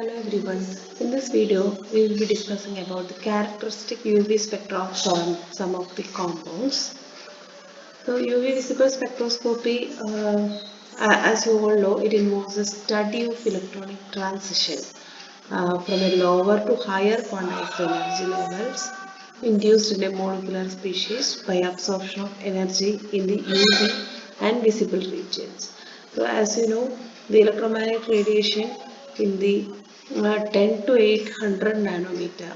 Hello everyone. In this video, we will be discussing about the characteristic UV spectra of some of the compounds. So UV visible spectroscopy, as you all know, it involves the study of electronic transition from a lower to higher quantized energy levels induced in a molecular species by absorption of energy in the UV and visible regions. So as you know, the electromagnetic radiation in the 10 to 800 nanometer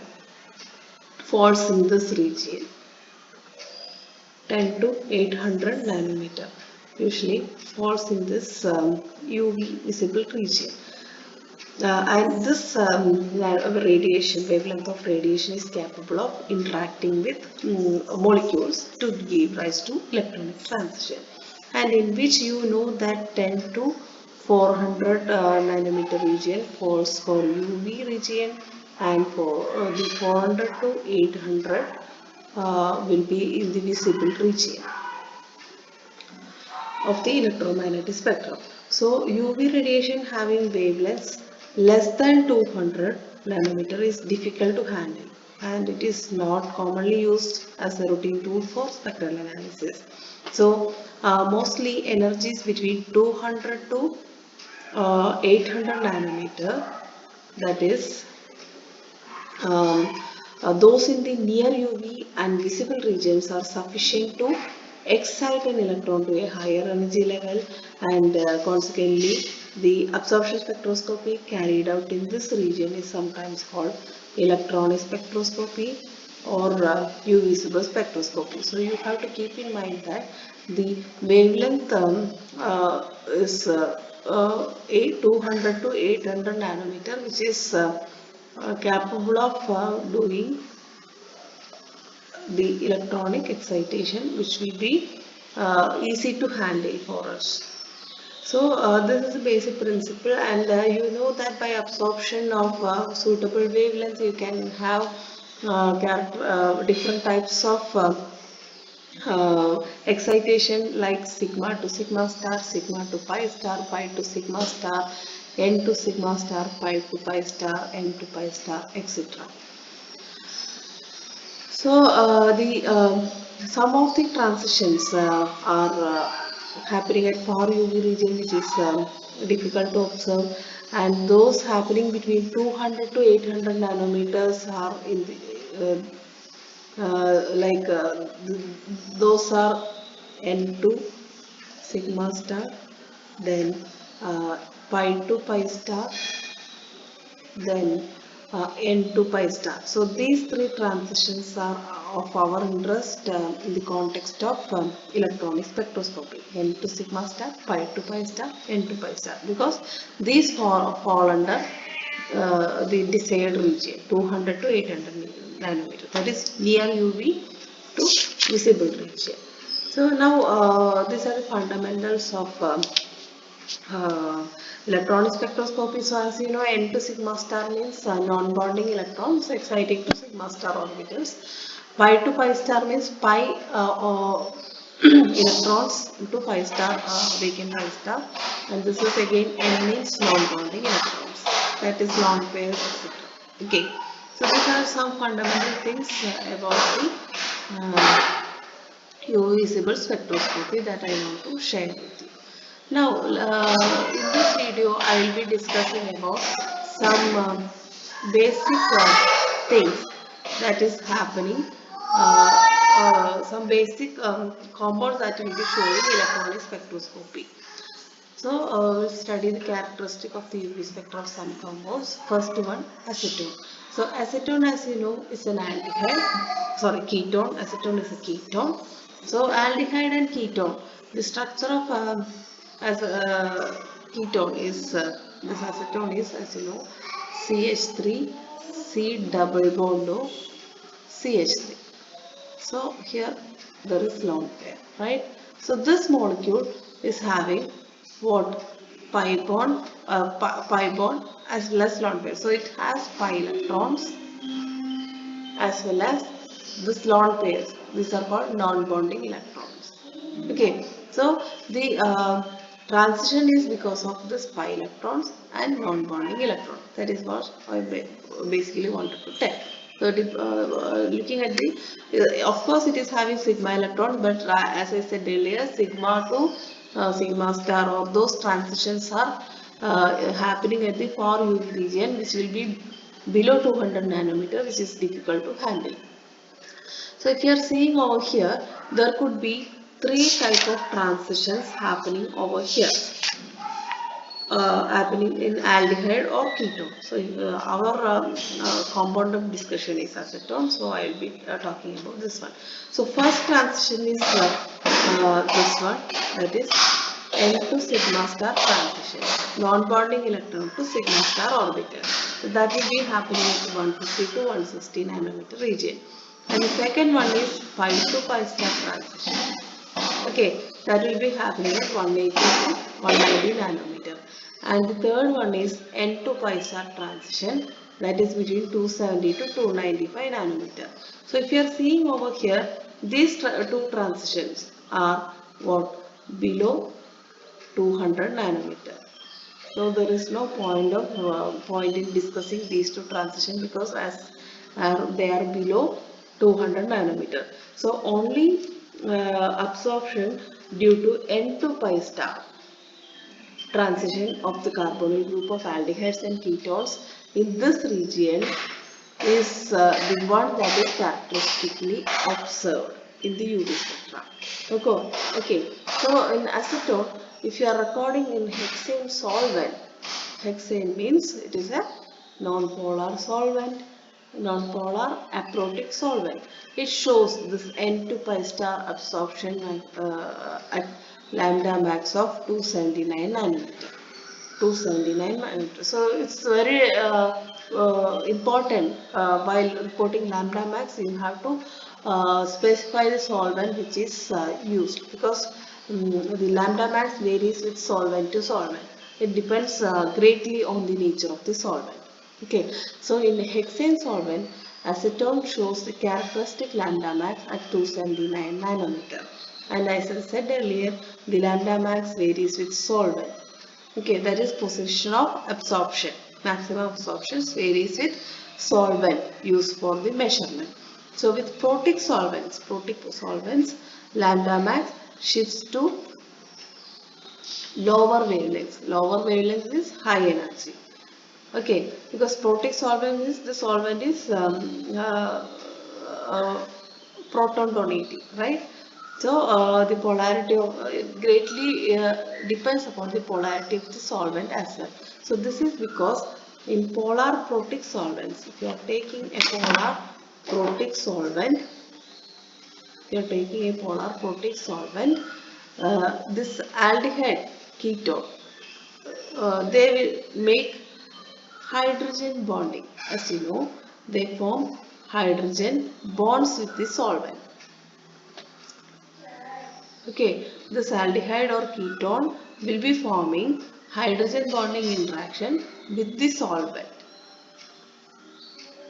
falls in this region. 10 to 800 nanometer usually falls in this UV visible region. And this radiation, wavelength of radiation is capable of interacting with molecules to give rise to electronic transition. And in which you know that 10 to 400 nanometer region falls for UV region, and for the 400 to 800 will be in the visible region of the electromagnetic spectrum. So UV radiation having wavelengths less than 200 nanometer is difficult to handle, and it is not commonly used as a routine tool for spectral analysis. So mostly energies between 200 to 800 nanometer, that is those in the near UV and visible regions, are sufficient to excite an electron to a higher energy level, and consequently the absorption spectroscopy carried out in this region is sometimes called electron spectroscopy or UV visible spectroscopy. So you have to keep in mind that the wavelength is 200 to 800 nanometer, which is capable of doing the electronic excitation, which will be easy to handle for us. So this is the basic principle, and you know that by absorption of suitable wavelengths, you can have different types of excitation, like sigma to pi star, pi to sigma star, n to sigma star, pi to pi star, n to pi star, etc. So the some of the transitions are happening at far UV region, which is difficult to observe, and those happening between 200 to 800 nanometers are in the those are N2 sigma star, then pi to pi star, then N to pi star. So these three transitions are of our interest in the context of electronic spectroscopy: N to sigma star, pi to pi star, N to pi star, because these fall under the desired region 200 to 800 nanometer, that is near UV to visible region. So now these are the fundamentals of uh, electronic spectroscopy. So as you know, N to sigma star means non-bonding electrons exciting to sigma star orbitals. Pi to pi star means pi electrons to pi star weakened pi star, and this is again N means non-bonding electrons, that is lone pairs, etc. Okay, so these are some fundamental things about the UV visible spectroscopy that I want to share with you. Now, in this video, I will be discussing about some basic things that is happening, some basic compounds that will be showing electronic spectroscopy. So, we'll study the characteristic of the UV spectra of some compounds. First one, acetone. So, acetone, as you know, is an aldehyde. Sorry, ketone. Acetone is a ketone. So, aldehyde and ketone. The structure of as ketone is this acetone is, as you know, CH3, C double bond O, CH3. So here there is lone pair, right? So this molecule is having what? Pi bond, pi bond as well as lone pair. So it has pi electrons as well as this lone pairs. These are called non-bonding electrons. Okay, so the Transition is because of this pi electrons and non-bonding electron. That is what I basically wanted to tell. So looking at the, of course it is having sigma electron, but as I said earlier, sigma to sigma star, or those transitions are happening at the far UV region, which will be below 200 nanometer, which is difficult to handle. So if you are seeing over here, there could be three type of transitions happening over here, happening in aldehyde or ketone. So our compound of discussion is acetone, so I will be talking about this one. So first transition is this one, that is N to sigma star transition, non-bonding electron to sigma star orbital. So that will be happening at 150 to 160 nanometer region. And the second one is pi to pi star transition. Okay, that will be happening at 180 to 190 nanometer. And the third one is N to pi star transition, that is between 270 to 295 nanometer. So if you are seeing over here, these two transitions are what? Below 200 nanometer. So there is no point in discussing these two transitions, because as they are below 200 nanometer. So only absorption due to N to pi star transition of the carbonyl group of aldehydes and ketones in this region is the one that is characteristically observed in the UV spectra. Okay. So in acetone, if you are recording in hexane solvent, hexane means it is a non-polar solvent, non-polar aprotic solvent. It shows this N to pi star absorption at lambda max of 279 nanometer. 279 nanometer. So it's very important while reporting lambda max. You have to specify the solvent which is used, because the lambda max varies with solvent to solvent. It depends greatly on the nature of the solvent. Okay, so in hexane solvent, acetone shows the characteristic lambda max at 279 nanometer. And as I said earlier, the lambda max varies with solvent. Okay, that is position of absorption. Maximum absorption varies with solvent used for the measurement. So with protic solvents, lambda max shifts to lower wavelengths. Lower wavelength is high energy. Okay, because protic solvent is the solvent is proton donating, right? So the polarity of it greatly depends upon the polarity of the solvent as well. So this is because in polar protic solvents, if you are taking a polar protic solvent, this aldehyde ketone, they will make hydrogen bonding. As you know, they form hydrogen bonds with the solvent. Okay, this aldehyde or ketone will be forming hydrogen bonding interaction with the solvent.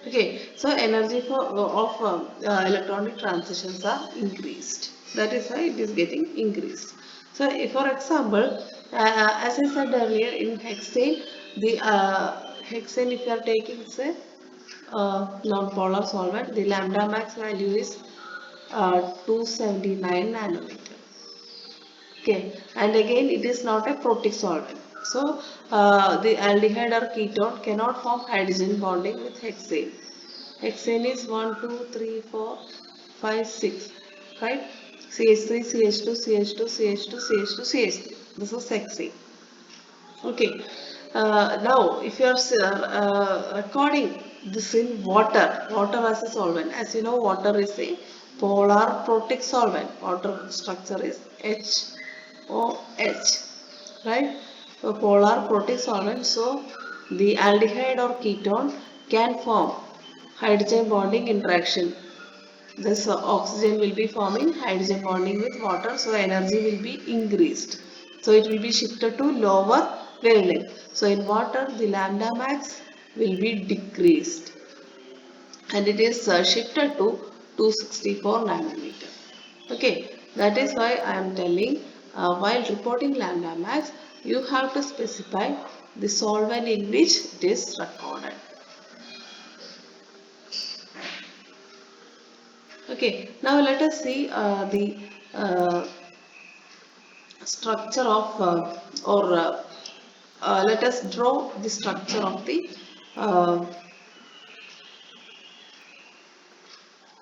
Okay, so energy of electronic transitions are increased. That is why it is getting increased. So, if, for example, as I said earlier, in hexane, the hexane, if you are taking say non-polar solvent, the lambda max value is 279 nanometer. Okay, and again it is not a protic solvent. So the aldehyde or ketone cannot form hydrogen bonding with hexane. Hexane is 1, 2, 3, 4, 5, 6, right? CH3, CH2, CH2, CH2, CH2, CH3. This is hexane. Okay. Now, if you are recording this in water, water as a solvent, as you know, water is a polar protic solvent. Water structure is HOH, right? So, polar protic solvent. So, the aldehyde or ketone can form hydrogen bonding interaction. This oxygen will be forming hydrogen bonding with water, so energy will be increased. So it will be shifted to lower wavelength. So in water, the lambda max will be decreased, and it is shifted to 264 nanometer. Okay, that is why I am telling while reporting lambda max, you have to specify the solvent in which it is recorded. Okay, now let us see the structure of let us draw the structure of the uh,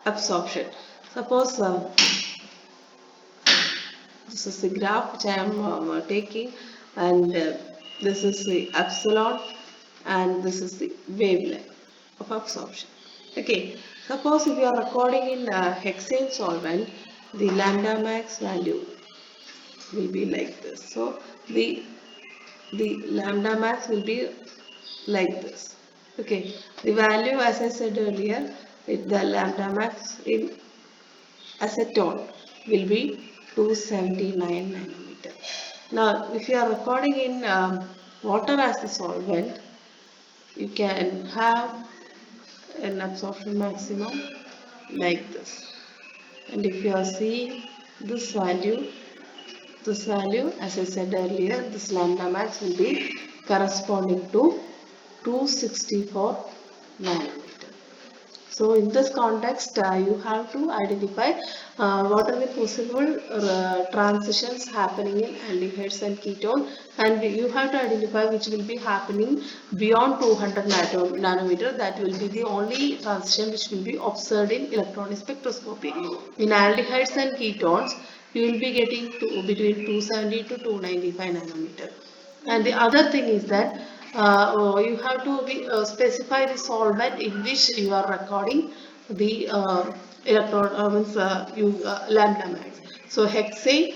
absorption. Suppose this is the graph which I am taking, and this is the epsilon, and this is the wavelength of absorption. Okay, suppose if you are recording in hexane solvent, the lambda max value will be like this. So the lambda max will be like this. Okay, the value, as I said earlier, the lambda max in acetone will be 279 nanometer. Now, if you are recording in water as the solvent, you can have an absorption maximum like this. And if you are seeing this value, as I said earlier, this lambda max will be corresponding to 264 nanometer. So in this context, you have to identify what are the possible transitions happening in aldehydes and ketone, and you have to identify which will be happening beyond 200 nanometer. That will be the only transition which will be observed in electron spectroscopy. In aldehydes and ketones, you will be getting between 270 to 295 nanometer. And the other thing is that you have to specify the solvent in which you are recording the electron lambda max. So hexane,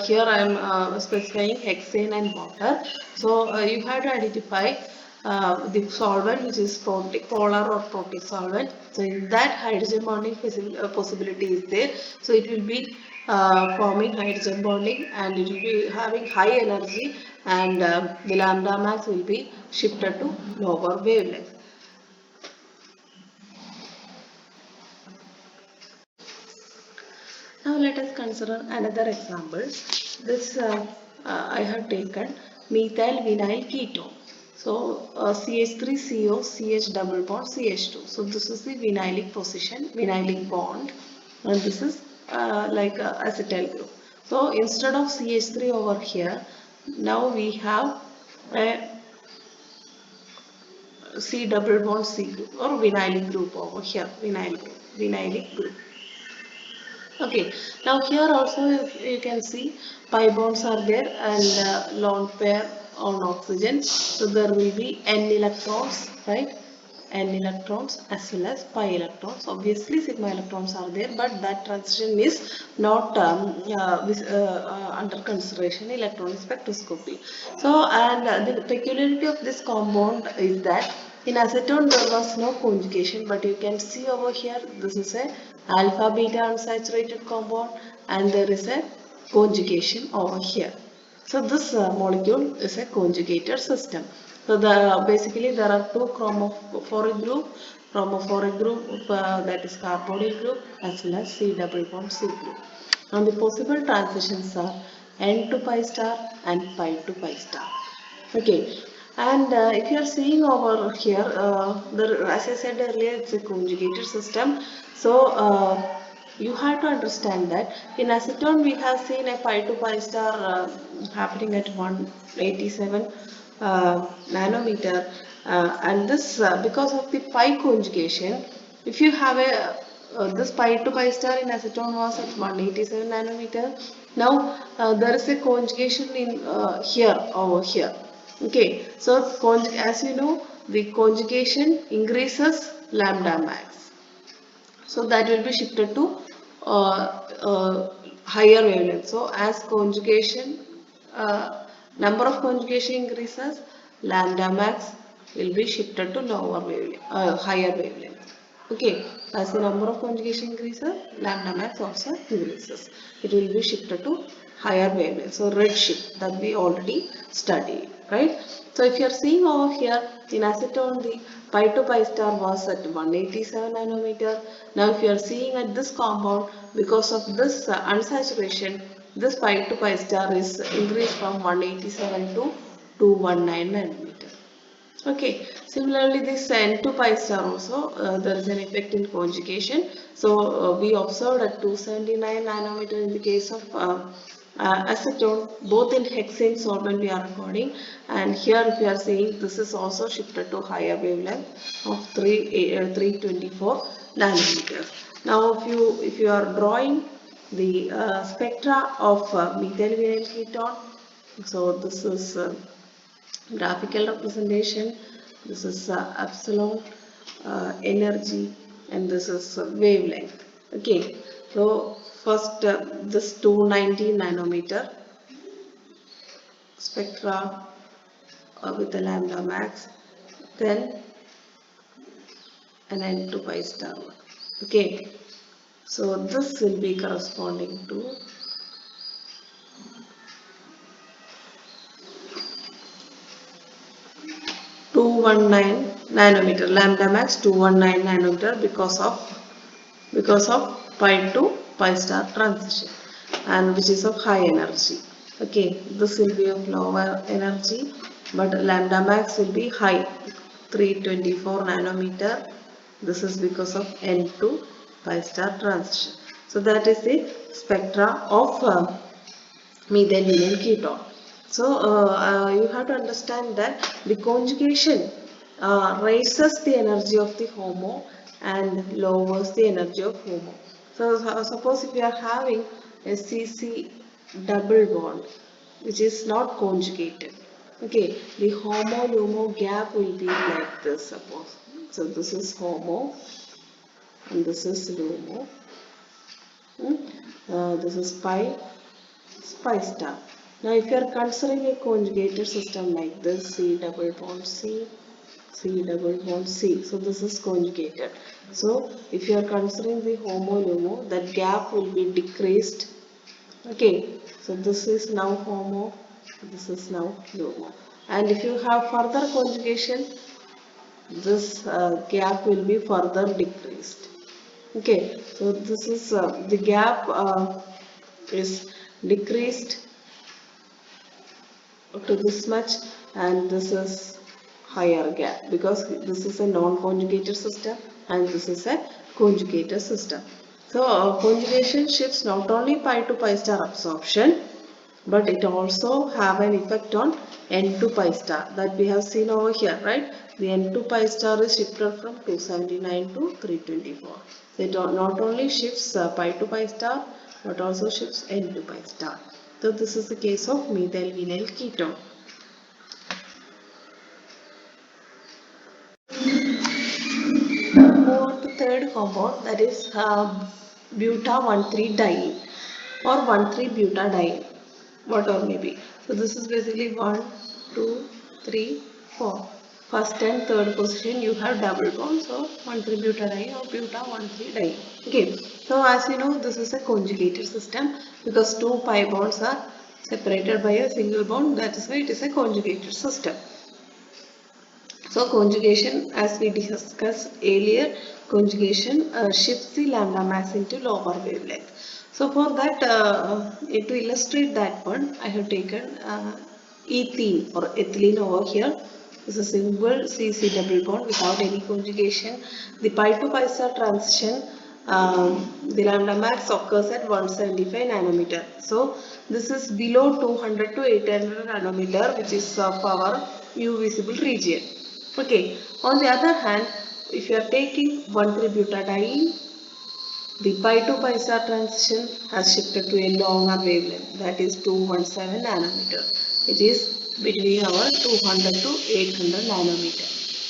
here I am specifying hexane and water. So you have to identify the solvent which is polar or protic solvent. So in that hydrogen bonding possibility is there. So it will be forming hydrogen bonding, and it will be having high energy, and the lambda max will be shifted to lower wavelength. Now let us consider another example. This I have taken methyl vinyl ketone. So CH3CO, CH double bond, CH2. So this is the vinylic position, vinylic bond, and this is like a acetyl group. So instead of CH3 over here, now we have a C double bond C group or vinylic group over here, vinylic group. Okay, now here also you can see pi bonds are there, and lone pair on oxygen. So there will be n electrons, right? N electrons as well as pi electrons. Obviously sigma electrons are there, but that transition is not under consideration in electron spectroscopy. So, and the peculiarity of this compound is that in acetone there was no conjugation, but you can see over here this is a alpha beta unsaturated compound, and there is a conjugation over here. So this molecule is a conjugated system. So basically there are two chromophoric group that is carbonyl group as well as C double bond C group. And the possible transitions are N to pi star and pi to pi star. Okay, and if you are seeing over here, as I said earlier, it's a conjugated system. So you have to understand that in acetone we have seen a pi to pi star happening at 187 nanometer, and this because of the pi conjugation. If you have a this pi to pi star in acetone was at 187 nanometer. Now there is a conjugation in here over here. Okay, so as you know, the conjugation increases lambda max. So that will be shifted to higher wavelength. So as conjugation, number of conjugation increases, lambda max will be shifted to lower wavelength, higher wavelength. Okay, as the number of conjugation increases, lambda max also increases. It will be shifted to higher wavelength. So redshift that we already studied, right? So if you are seeing over here in acetone, the pi to pi star was at 187 nanometer. Now if you are seeing at this compound, because of this unsaturation, this pi to pi star is increased from 187 to 219 nanometer. Okay, similarly this n to pi star also there is an effect in conjugation. So we observed at 279 nanometer in the case of acetone, both in hexane solvent we are recording, and here we are saying this is also shifted to higher wavelength of 324 nanometers. Now if you are drawing the spectra of methyl vinyl ketone, so this is graphical representation, this is epsilon energy, and this is wavelength. Okay, so first this 290 nanometer spectra with the lambda max, then an n to pi star. Okay, so this will be corresponding to 219 nanometer, lambda max 219 nanometer because of pi to pi star transition, and which is of high energy. Okay, this will be of lower energy, but lambda max will be high, 324 nanometer. This is because of n to pi star transition. So that is the spectra of methyl vinyl ketone. So you have to understand that the conjugation raises the energy of the HOMO and lowers the energy of HOMO. So suppose if you are having a CC double bond which is not conjugated, okay, the HOMO-LUMO gap will be like this, suppose. So this is HOMO and this is LUMO. This is pi star. Now if you are considering a conjugated system like this, C double bond C, C double bond C, so this is conjugated. So if you are considering the HOMO-LUMO, that gap will be decreased. Okay, so this is now HOMO, this is now LUMO. And if you have further conjugation, this gap will be further decreased. Okay, so this is the gap is decreased to this much, and this is higher gap because this is a non-conjugated system and this is a conjugated system. So conjugation shifts not only pi to pi star absorption, but it also have an effect on n to pi star that we have seen over here, right? The n to pi star is shifted from 279 to 324. So it not only shifts pi to pi star but also shifts n to pi star. So this is the case of methyl vinyl ketone. Move on to third compound, that is buta 1,3-diene or 1,3-butadiene, whatever may be. So this is basically 1, 2, 3, 4. First and third position you have double bond, so 1,3-butadiene or buta 1,3-diene. Okay, so as you know, this is a conjugated system because two pi bonds are separated by a single bond. That is why it is a conjugated system. So conjugation, as we discussed earlier, conjugation shifts the lambda max into lower wavelength. So for that, to illustrate that one, I have taken ethene or ethylene over here. This is a simple CC double bond without any conjugation. The pi to pi star transition, the lambda max occurs at 175 nanometer. So this is below 200 to 800 nanometer, which is of our U visible region. Okay, on the other hand, if you are taking 1,3-butadiene, the pi to pi star transition has shifted to a longer wavelength, that is 217 nanometer. It is between our 200 to 800 nanometer.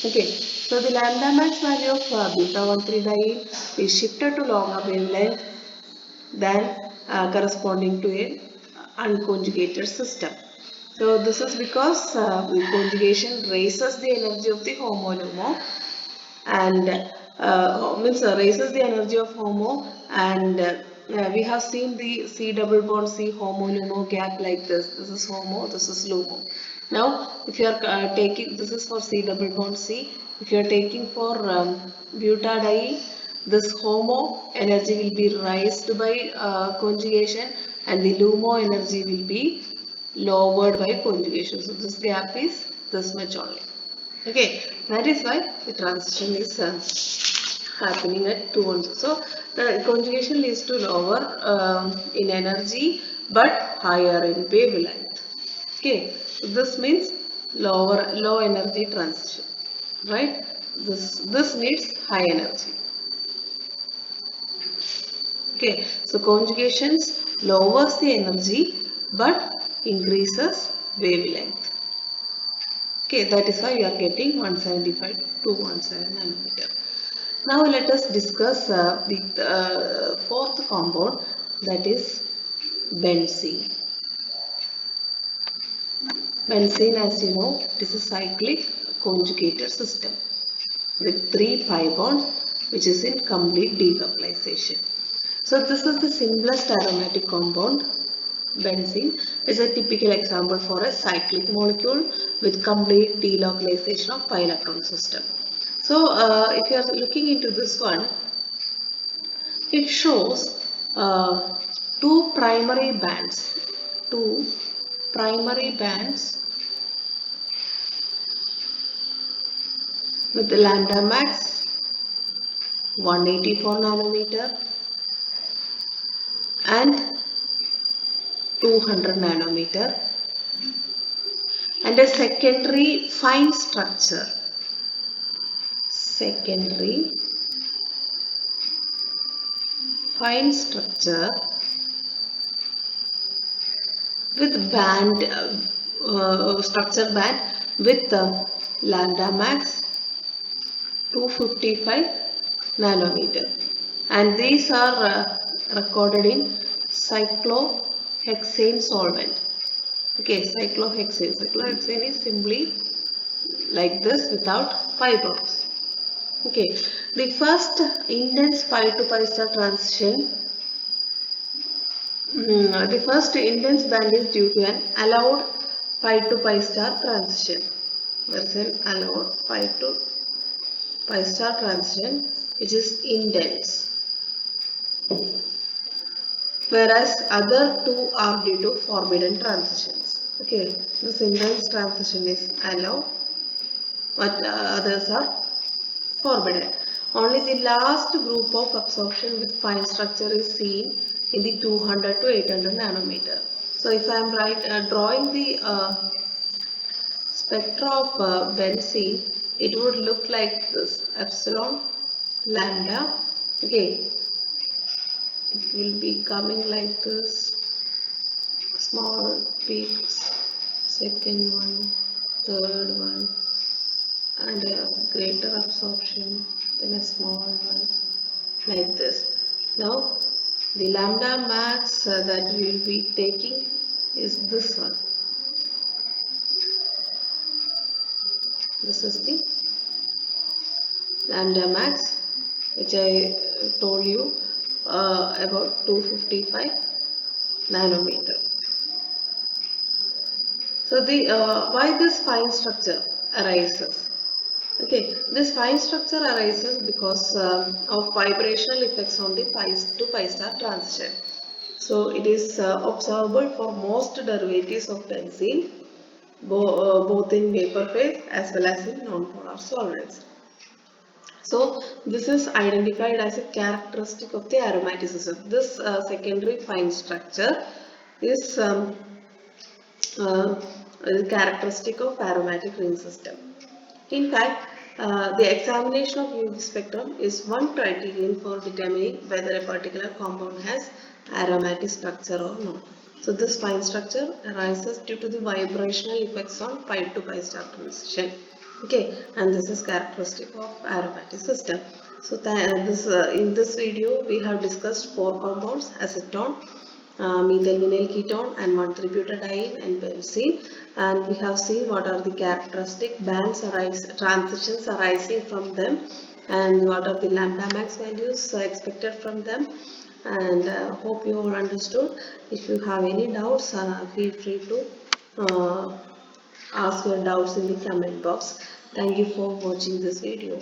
Okay, so the lambda max value of buta 1,3-diene is shifted to longer wavelength than corresponding to a unconjugated system. So this is because the conjugation raises the energy of the HOMO-LUMO and raises the energy of HOMO, and we have seen the C double bond C HOMO-LUMO gap like this. This is HOMO, this is LUMO. Now if you are taking, this is for C double bond C, if you are taking for butadiene, this HOMO energy will be raised by conjugation and the LUMO energy will be lowered by conjugation. So this gap is this much only. Okay, that is why the transition is happening at 2 also. So the conjugation leads to lower in energy but higher in wavelength. Okay, so this means low energy transition, right? This needs high energy. Okay, so conjugations lowers the energy but increases wavelength. Okay, that is why we are getting 175 to 17 nanometer. Now let us discuss the fourth compound, that is benzene. Benzene, as you know, it is a cyclic conjugated system with 3 pi bonds which is in complete delockalization. So this is the simplest aromatic compound. Benzene is a typical example for a cyclic molecule with complete delocalization of pi electron system. So if you are looking into this one, it shows two primary bands, two primary bands with the lambda max 184 nanometer and 200 nanometer, and a secondary fine structure with band structure band with lambda max 255 nanometer, and these are recorded in cyclohexane solvent. Okay, cyclohexane is simply like this without pi bonds. Okay, the first intense pi to pi star transition, the first intense band is due to an allowed pi to pi star transition. There is an allowed pi to pi star transition which is intense, whereas other two are due to forbidden transitions. Okay, this intense transition is allowed, but others are forbidden. Only the last group of absorption with fine structure is seen in the 200 to 800 nanometer. So if I am drawing the spectra of benzene, it would look like this: epsilon, lambda. Okay, it will be coming like this: small peaks, second one, third one, and a greater absorption, then a small one, like this. Now the lambda max that we will be taking is this one. This is the lambda max which I told you about 255 nanometer. So the why this fine structure arises? Okay, this fine structure arises because of vibrational effects on the pi to pi star transition. So it is observable for most derivatives of benzene, both in vapor phase as well as in non-polar solvents. So this is identified as a characteristic of the aromaticism. This secondary fine structure is characteristic of aromatic ring system. In fact, the examination of UV spectrum is one criterion for determining whether a particular compound has aromatic structure or not. So this fine structure arises due to the vibrational effects on pi to pi star transition. Okay, and this is characteristic of aromatic system. So in this video we have discussed 4 compounds: acetone, methyl vinyl ketone, and 1,3-butadiene and benzene, and we have seen what are the characteristic transitions arising from them, and what are the lambda max values expected from them, and hope you all understood. If you have any doubts, feel free to ask your doubts in the comment box. Thank you for watching this video.